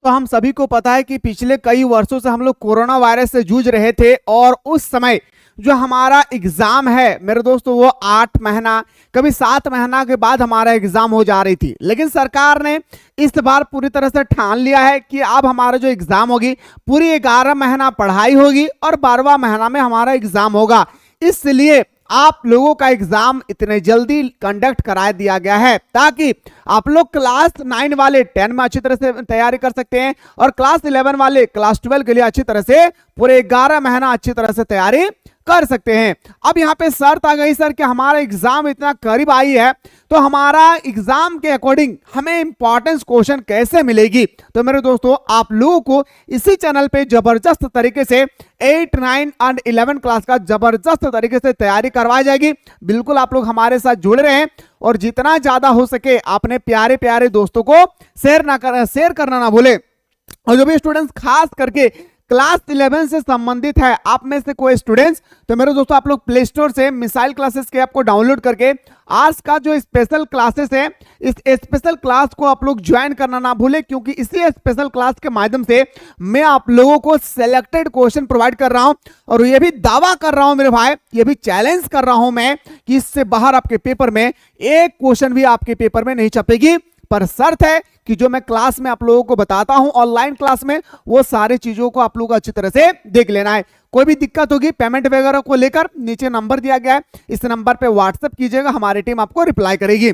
तो हम सभी को पता है कि पिछले कई वर्षों से हम लोग कोरोना वायरस से जूझ रहे थे और उस समय जो हमारा एग्जाम है मेरे दोस्तों वो 8 महीना कभी 7 महीना के बाद हमारा एग्जाम हो जा रही थी। लेकिन सरकार ने इस बार पूरी तरह से ठान लिया है कि अब हमारा जो एग्जाम होगी पूरी 11 महीना पढ़ाई होगी और 12वां महीना में हमारा एग्जाम होगा। इसलिए आप लोगों का एग्जाम इतने जल्दी कंडक्ट करा दिया गया है ताकि आप लोग क्लास 9 वाले 10 में अच्छी तरह से तैयारी कर सकते हैं और क्लास 11 वाले क्लास 12 के लिए अच्छी तरह से पूरे 11 महीना अच्छी तरह से तैयारी कर सकते हैं। अब यहाँ पे शर्त आ गई सर कि हमारा एग्जाम इतना करीब आई है तो हमारा एग्जाम के अकॉर्डिंग हमें इंपॉर्टेंस क्वेश्चन कैसे मिलेगी। तो मेरे दोस्तों आप लोगों को इसी चैनल पे जबरदस्त तरीके से 8, 9 एंड 11 क्लास का जबरदस्त तरीके से तैयारी करवाई जाएगी। बिल्कुल आप लोग हमारे साथ जुड़ रहे हैं और जितना ज्यादा हो सके अपने प्यारे प्यारे दोस्तों को शेयर करना ना भूले। और जो भी स्टूडेंट्स खास करके क्लास 11 से संबंधित है आप में से कोई स्टूडेंट्स तो मेरे दोस्तों आप लोग प्ले स्टोर से मिसाइल क्लासेस के ऐप को डाउनलोड करके आज का जो स्पेशल क्लासेस है इस स्पेशल क्लास को आप लोग ज्वाइन करना ना भूले, क्योंकि इसी स्पेशल क्लास के माध्यम से मैं आप लोगों को सिलेक्टेड क्वेश्चन प्रोवाइड कर रहा हूं और ये भी दावा कर रहा हूं मेरे भाई, ये भी चैलेंज कर रहा हूं मैं कि इससे बाहर आपके पेपर में एक क्वेश्चन भी आपके पेपर में नहीं छपेगी। पर शर्त है कि जो मैं क्लास में आप लोगों को बताता हूं ऑनलाइन क्लास में वो सारी चीजों को आप लोगों को अच्छी तरह से देख लेना है। कोई भी दिक्कत होगी पेमेंट वगैरह को लेकर नीचे नंबर दिया गया है, इस नंबर पे व्हाट्सएप कीजिएगा, हमारी टीम आपको रिप्लाई करेगी।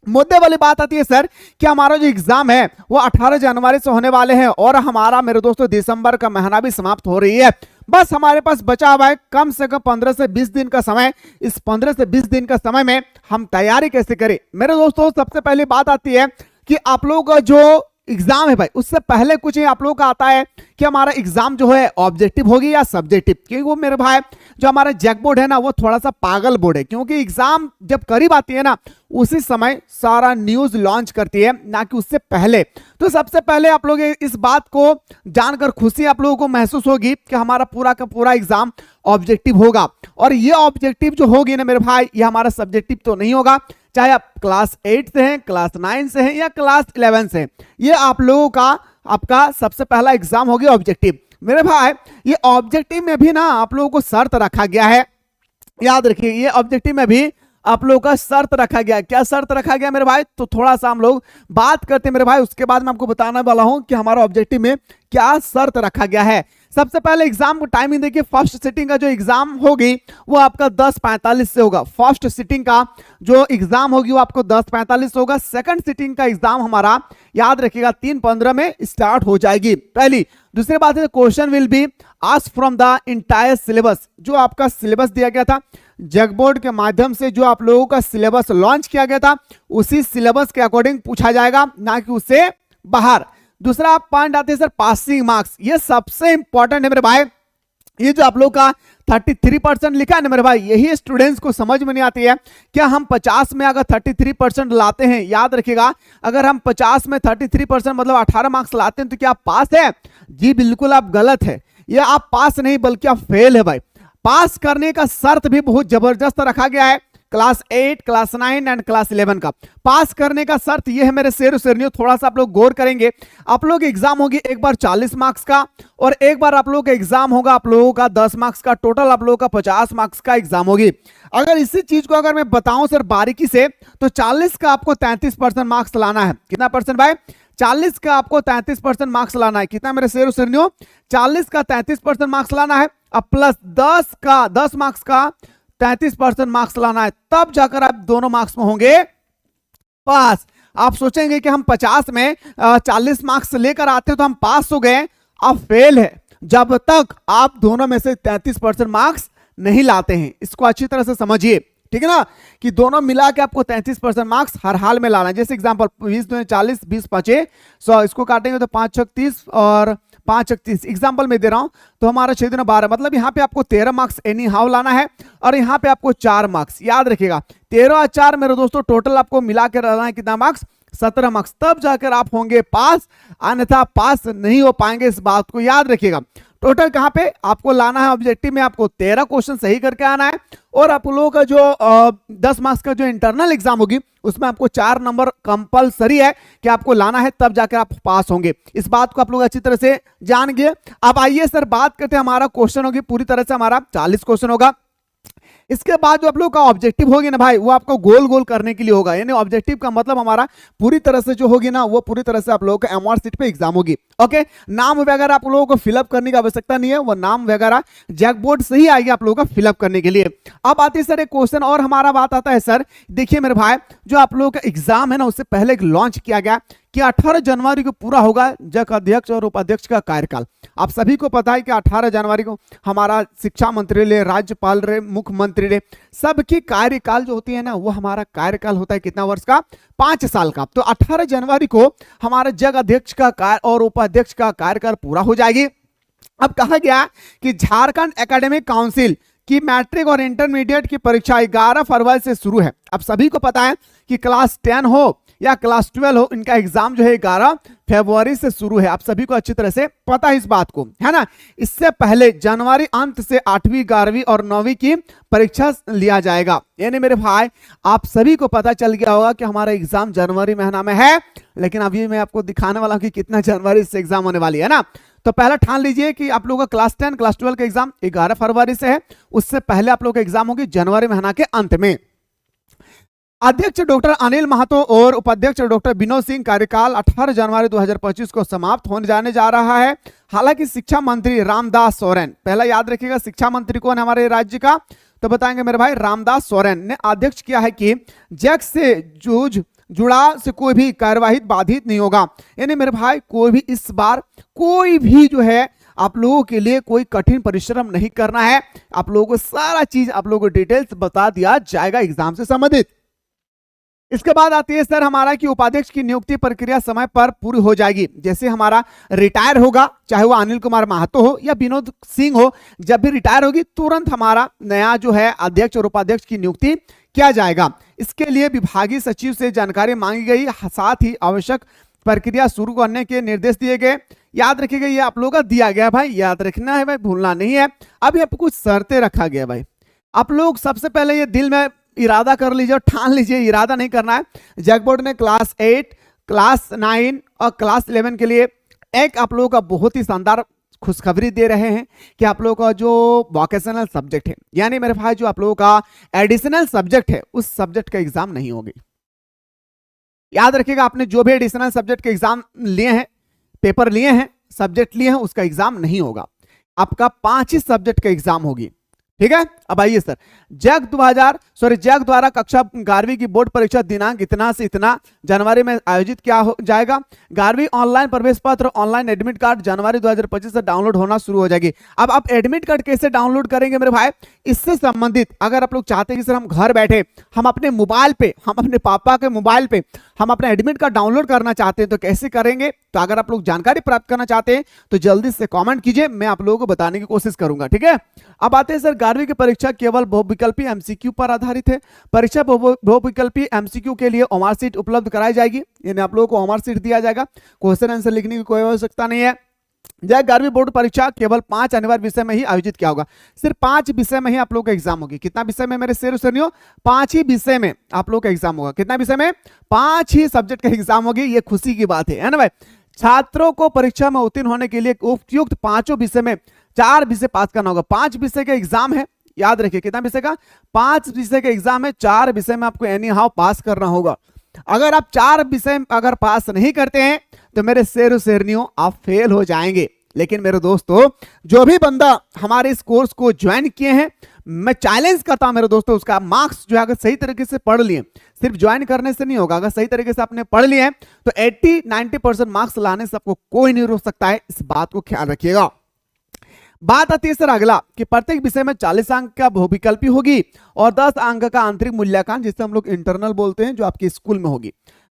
मुद्दे वाली बात आती है सर कि हमारा जो एग्जाम है वो 18 जनवरी से होने वाले हैं और हमारा मेरे दोस्तों दिसंबर का महीना भी समाप्त हो रही है। बस हमारे पास बचा हुआ है कम से कम 15 से 20 दिन का समय। इस 15 से 20 दिन का समय में हम तैयारी कैसे करें मेरे दोस्तों। सबसे पहले बात आती है कि आप लोगों का जो एग्जाम है भाई उससे पहले कुछ ही आप लोगों का आता है कि हमारा एग्जाम जो है ऑब्जेक्टिव होगी या सब्जेक्टिव, क्योंकि वो मेरे भाई जो हमारा जैक बोर्ड है ना वो थोड़ा सा पागल बोर्ड है, क्योंकि एग्जाम जब करीब आती है ना उसी समय सारा न्यूज लॉन्च करती है ना कि उससे पहले। तो सबसे पहले आप लोग इस बात को जानकर खुशी आप लोगों को महसूस होगी कि हमारा पूरा का पूरा एग्जाम ऑब्जेक्टिव होगा और ये ऑब्जेक्टिव जो होगी ना मेरे भाई ये हमारा सब्जेक्टिव तो नहीं होगा, चाहे आप क्लास 8 से हैं, क्लास 9 से हैं या क्लास 11 से, ये आप लोगों का आपका सबसे पहला एग्जाम होगी ऑब्जेक्टिव। मेरे भाई ये ऑब्जेक्टिव में भी ना आप लोगों को शर्त रखा गया है, याद रखिए ये ऑब्जेक्टिव में भी आप लोगों का शर्त रखा गया। क्या शर्त रखा गया मेरे भाई, तो थोड़ा सा हम लोग बात करते हैं मेरे भाई, उसके बाद मैं आपको बताने वाला हूं कि हमारा ऑब्जेक्टिव में क्या शर्त रखा गया है। सबसे पहले एग्जाम को टाइमिंग देखिए, फर्स्ट सिटिंग का जो एग्जाम होगी वो आपका 10:45 से होगा। फर्स्ट सिटिंग का जो एग्जाम होगी वो आपको 10:45 होगा। सेकंड सिटिंग का एग्जाम हमारा याद रखिएगा 3:15 में स्टार्ट हो जाएगी। पहली दूसरी बात है question will be asked from the entire syllabus, जो आपका सिलेबस दिया गया था जैक बोर्ड के माध्यम से, जो आप लोगों का सिलेबस लॉन्च किया गया था उसी सिलेबस के अकॉर्डिंग पूछा जाएगा, ना कि उससे बाहर। दूसरा पॉइंट आते हैं सर पासिंग मार्क्स, ये सबसे इंपॉर्टेंट है मेरे भाई। ये जो आप लोग का 33% लिखा है ना मेरे भाई, यही स्टूडेंट्स को समझ में नहीं आती है। क्या हम 50 में अगर 33% लाते हैं, याद रखिएगा अगर हम 50 में 33% मतलब 18 मार्क्स लाते हैं तो क्या आप पास है? जी बिल्कुल आप गलत है, ये आप पास नहीं बल्कि आप फेल है भाई। पास करने का शर्त भी बहुत जबरदस्त रखा गया है क्लास 8, क्लास 9 एंड क्लास 11 का। पास करने का शर्त यह है मेरे शेर शेरनियों, थोड़ा सा आप लोग गौर करेंगे। आप लोग एग्जाम होगी एक बार 40 मार्क्स का और एक बार आप लोगों का एग्जाम होगा आप लोगों का 10 मार्क्स का, टोटल आप लोगों का 50 मार्क्स का एग्जाम होगी। अगर इसी चीज को अगर मैं बताऊं सर बारीकी से तो 40 का आपको 33% मार्क्स लाना है। कितना परसेंट भाई? 40 का आपको 33% मार्क्स लाना है। कितना मेरे शेर शेरनियों? 40 का 33% मार्क्स लाना है। अब प्लस 10 मार्क्स का 33% मार्क्स लाना है, तब जाकर आप दोनों मार्क्स में होंगे पास। आप सोचेंगे कि हम 50 में 40 मार्क्स लेकर आते हो तो हम पास हो गए, आप फेल है जब तक आप दोनों में से 33% मार्क्स नहीं लाते हैं। इसको अच्छी तरह से समझिए, ठीक है ना, कि दोनों मिला के आपको 33% मार्क्स हर हाल में लाना है। जैसे एग्जांपल 20 दूनी 40, 20 5 100, इसको काटेंगे तो 5 6 30 और 5 1 30, एग्जांपल में दे रहा हूं तो हमारा 6 दूनी 12, मतलब यहाँ पे आपको 13 मार्क्स एनी हाउ लाना है और यहाँ पे आपको 4 मार्क्स। याद रखिएगा 13 और 4 मेरे दोस्तों टोटल आपको मिला के रहना है कितना मार्क्स? 17 मार्क्स, तब जाकर आप होंगे पास, अन्यथा पास नहीं हो पाएंगे, इस बात को याद रखिएगा। टोटल कहां पे आपको लाना है, ऑब्जेक्टिव में आपको 13 क्वेश्चन सही करके आना है, और आप लोगों का जो 10 मार्क्स का जो इंटरनल एग्जाम होगी उसमें आपको 4 नंबर कंपलसरी है कि आपको लाना है, तब जाकर आप पास होंगे। इस बात को आप लोग अच्छी तरह से जान गए। अब आइए सर बात करते हैं, हमारा क्वेश्चन होगी पूरी तरह से हमारा 40 क्वेश्चन होगा। इसके बाद जो आप लोग का ऑब्जेक्टिव होगी ना भाई, वो आपको गोल गोल करने के लिए होगा, यानी ऑब्जेक्टिव का मतलब हमारा पूरी तरह से जो होगी ना, वो पूरी तरह से आप लोगों का एमआर सीट पे एग्जाम होगी। ओके, नाम वगैरह आप लोगों को फिलअप करने की आवश्यकता नहीं है, वो नाम वगैरह जैक बोर्ड से ही आएगी आप लोगों का फिलअप करने के लिए। अब आती है सर एक क्वेश्चन और हमारा बात आता है सर, देखिए मेरे भाई, जो आप लोगों का एग्जाम है ना, उससे पहले एक लॉन्च किया गया कि 18 जनवरी को पूरा होगा जक अध्यक्ष और उपाध्यक्ष का कार्यकाल। आप सभी को पता है कि 18 जनवरी को हमारा शिक्षा मंत्री रहे, राज्यपाल रहे, मुख्यमंत्री रहे, सबकी कार्यकाल जो होती है ना, वो हमारा कार्यकाल होता है कितना वर्ष का, 5 साल का। तो 18 जनवरी को हमारा जग अध्यक्ष का और उपाध्यक्ष का कार्यकाल पूरा हो जाएगी। अब कहा गया कि झारखंड एकेडमिक काउंसिल की मैट्रिक और इंटरमीडिएट की परीक्षा 11 फरवरी से शुरू है। अब सभी को पता है कि क्लास 10 हो या क्लास 12 हो, इनका एग्जाम जो है 11 फरवरी से शुरू है। आप सभी को अच्छी तरह से पता है इस बात को, है ना। इससे पहले जनवरी अंत से 8वीं 11वीं और 9वीं की परीक्षा लिया जाएगा। यानी मेरे भाई आप सभी को पता चल गया होगा कि हमारा एग्जाम जनवरी महीना में है, लेकिन अभी मैं आपको दिखाने वाला हूं कि कितना जनवरी से एग्जाम होने वाली है ना। तो पहला ठान लीजिए कि आप लोगों का क्लास 10 क्लास 12 का एग्जाम 11 फरवरी से है, उससे पहले आप लोगों का एग्जाम होगी जनवरी महीना के अंत में। अध्यक्ष डॉक्टर अनिल महतो और उपाध्यक्ष डॉक्टर विनोद सिंह कार्यकाल 18 जनवरी 2025 को समाप्त होने जाने जा रहा है। हालांकि शिक्षा मंत्री रामदास सोरेन, पहला याद रखिएगा शिक्षा मंत्री कौन है हमारे राज्य का, तो बताएंगे मेरे भाई रामदास सोरेन ने आदेश किया है कि जैक से जुड़ा से कोई भी कार्यवाही बाधित नहीं होगा। यानी मेरे भाई कोई भी इस बार कोई भी जो है आप लोगों के लिए कोई कठिन परिश्रम नहीं करना है, आप लोगों को सारा चीज आप लोगों को डिटेल्स बता दिया जाएगा एग्जाम से संबंधित। इसके बाद आती है सर हमारा कि उपाध्यक्ष की नियुक्ति प्रक्रिया समय पर पूरी हो जाएगी। जैसे हमारा रिटायर होगा, चाहे वो अनिल कुमार महतो हो या विनोद सिंह हो, जब भी रिटायर होगी तुरंत हमारा नया जो है अध्यक्ष और उपाध्यक्ष की नियुक्ति किया जाएगा। इसके लिए विभागीय सचिव से जानकारी मांगी गई, साथ ही आवश्यक प्रक्रिया शुरू करने के निर्देश दिए गए। याद रखिएगा ये आप लोगों का दिया गया भाई, याद रखना है भाई, भूलना नहीं है। अब यहाँ पे कुछ शर्तें रखा गया भाई, आप लोग सबसे पहले ये दिल में इरादा कर लीजिए, ठान लीजिए, इरादा नहीं करना है। जैक बोर्ड ने क्लास 8 क्लास 9 और क्लास 11 के लिए एक आप लोगों का बहुत ही शानदार खुशखबरी दे रहे हैं कि आप लोगों का जो वोकेशनल सब्जेक्ट है, यानी मेरे भाई जो आप लोगों का एडिशनल सब्जेक्ट है, उस सब्जेक्ट का एग्जाम नहीं होगी। याद रखिएगा आपने जो भी एडिशनल सब्जेक्ट के एग्जाम लिए हैं, पेपर लिए हैं, सब्जेक्ट लिए हैं, उसका एग्जाम नहीं होगा। आपका 5 ही सब्जेक्ट का एग्जाम होगी, ठीक है। अब आइए सर, जैक द्वारा कक्षा 11वीं की बोर्ड परीक्षा दिनांक इतना से इतना जनवरी में आयोजित किया जाएगा। 11वीं ऑनलाइन प्रवेश पत्र ऑनलाइन एडमिट कार्ड जनवरी 2025 से डाउनलोड होना शुरू हो जाएगी। अब आप एडमिट कार्ड कैसे डाउनलोड करेंगे मेरे भाई, इससे संबंधित अगर आप लोग चाहते हैं कि सर हम घर बैठे हम अपने मोबाइल पे, हम अपने पापा के मोबाइल पे हम अपना एडमिट कार्ड डाउनलोड करना चाहते हैं तो कैसे करेंगे, तो अगर आप लोग जानकारी प्राप्त करना चाहते हैं तो जल्दी से कमेंट कीजिए, मैं आप लोगों को बताने की कोशिश करूंगा, ठीक है। अब आते हैं सर 11वीं की परीक्षा केवल बहुविकल्पी एमसीक्यू पर आधारित है। परीक्षा बहुविकल्पी एमसीक्यू के लिए ओमार सीट उपलब्ध कराई जाएगी, यानी आप लोगों को ओमार सीट दिया जाएगा, क्वेश्चन आंसर लिखने की कोई आवश्यकता नहीं है। जैक 11वीं बोर्ड परीक्षा केवल 5 अनिवार्य विषय में ही आयोजित किया होगा। सिर्फ 5 विषय में ही आप लोगों का एग्जाम होगी। कितना विषय में मेरे शेर सुनियो, 5 ही विषय में आप लोगों का एग्जाम होगा। कितना विषय में, 5 ही सब्जेक्ट का एग्जाम होगी। ये खुशी की बात है ना भाई। छात्रों को परीक्षा में उत्तीर्ण होने के लिए उपयुक्त 5 विषय में 4 विषय पास करना होगा। 5 विषय का एग्जाम है, याद रखिए कितना विषय का, 5 विषय का एग्जाम है, 4 विषय में आपको एनी हाउ पास करना होगा। अगर आप 4 विषय अगर पास नहीं करते हैं तो मेरे शेर शेरनियों आप फेल हो जाएंगे। लेकिन मेरे दोस्तों जो भी बंदा हमारे इस कोर्स को ज्वाइन किए हैं, मैं चैलेंज करता हूं मेरे दोस्तों, उसका मार्क्स जो है अगर सही तरीके से पढ़ लिए, सिर्फ ज्वाइन करने से नहीं होगा, अगर सही तरीके से आपने पढ़ लिए तो 80-90% मार्क्स लाने से आपको कोई नहीं रोक सकता है। इस बात को ख्याल रखिएगा। बात आती है सर अगला कि प्रत्येक विषय में 40 अंक का बहुविकल्पी होगी और 10 अंक का आंतरिक मूल्यांकन, जिसे हम लोग इंटरनल बोलते हैं, जो आपके स्कूल में होगी।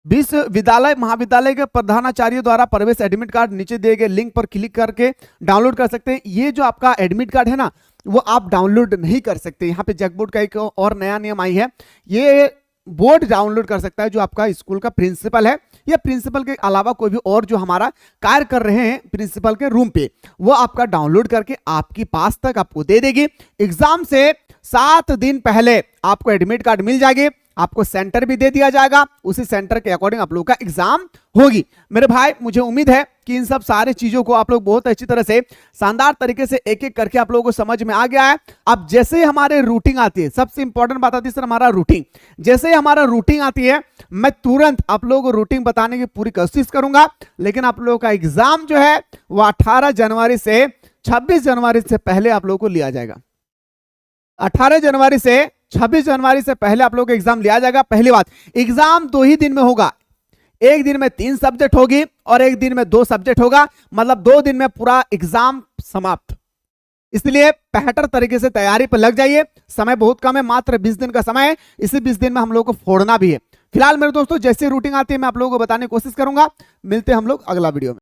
विश्वविद्यालय महाविद्यालय के प्रधानाचार्य द्वारा प्रवेश एडमिट कार्ड नीचे दिए गए लिंक पर क्लिक करके डाउनलोड कर सकते हैं। ये जो आपका एडमिट कार्ड है ना, वो आप डाउनलोड नहीं कर सकते। यहाँ पे जैक बोर्ड का एक और नया नियम आई है, ये बोर्ड डाउनलोड कर सकता है जो आपका स्कूल का प्रिंसिपल है, या प्रिंसिपल के अलावा कोई भी और जो हमारा कार्य कर रहे हैं प्रिंसिपल के रूम पे, वो आपका डाउनलोड करके आपकी पास तक आपको दे देगी। एग्जाम से 7 दिन पहले आपको एडमिट कार्ड मिल जाएगी, आपको सेंटर भी दे दिया जाएगा, उसी सेंटर के अकॉर्डिंग आप लोगों का एग्जाम होगी। मेरे भाई, मुझे उम्मीद है कि इन सब सारे चीजों को आप लोग बहुत अच्छी तरह से शानदार तरीके से एक एक करके आप लोगों को समझ में आ गया है। अब जैसे ही हमारे रूटीन आती है, सबसे इंपॉर्टेंट बात आती है सर हमारा रूटीन, जैसे ही हमारा रूटीन आती है मैं तुरंत आप लोगों को रूटीन बताने की पूरी कोशिश करूंगा। लेकिन आप लोगों का एग्जाम जो है वो 18 जनवरी से 26 जनवरी से पहले आप लोगों को लिया जाएगा। 18 जनवरी से 26 जनवरी से पहले आप लोगों को एग्जाम लिया जाएगा। पहली बात, एग्जाम 2 ही दिन में होगा, एक दिन में 3 सब्जेक्ट होगी और एक दिन में 2 सब्जेक्ट होगा, मतलब 2 दिन में पूरा एग्जाम समाप्त। इसलिए बेहतर तरीके से तैयारी पर लग जाइए। समय बहुत कम है, मात्र 20 दिन का समय है, इसी 20 दिन में हम लोग को फोड़ना भी है। फिलहाल मेरे दोस्तों जैसे रूटीन आती है मैं आप लोगों को बताने की कोशिश करूंगा। मिलते हैं हम लोग अगला वीडियो में।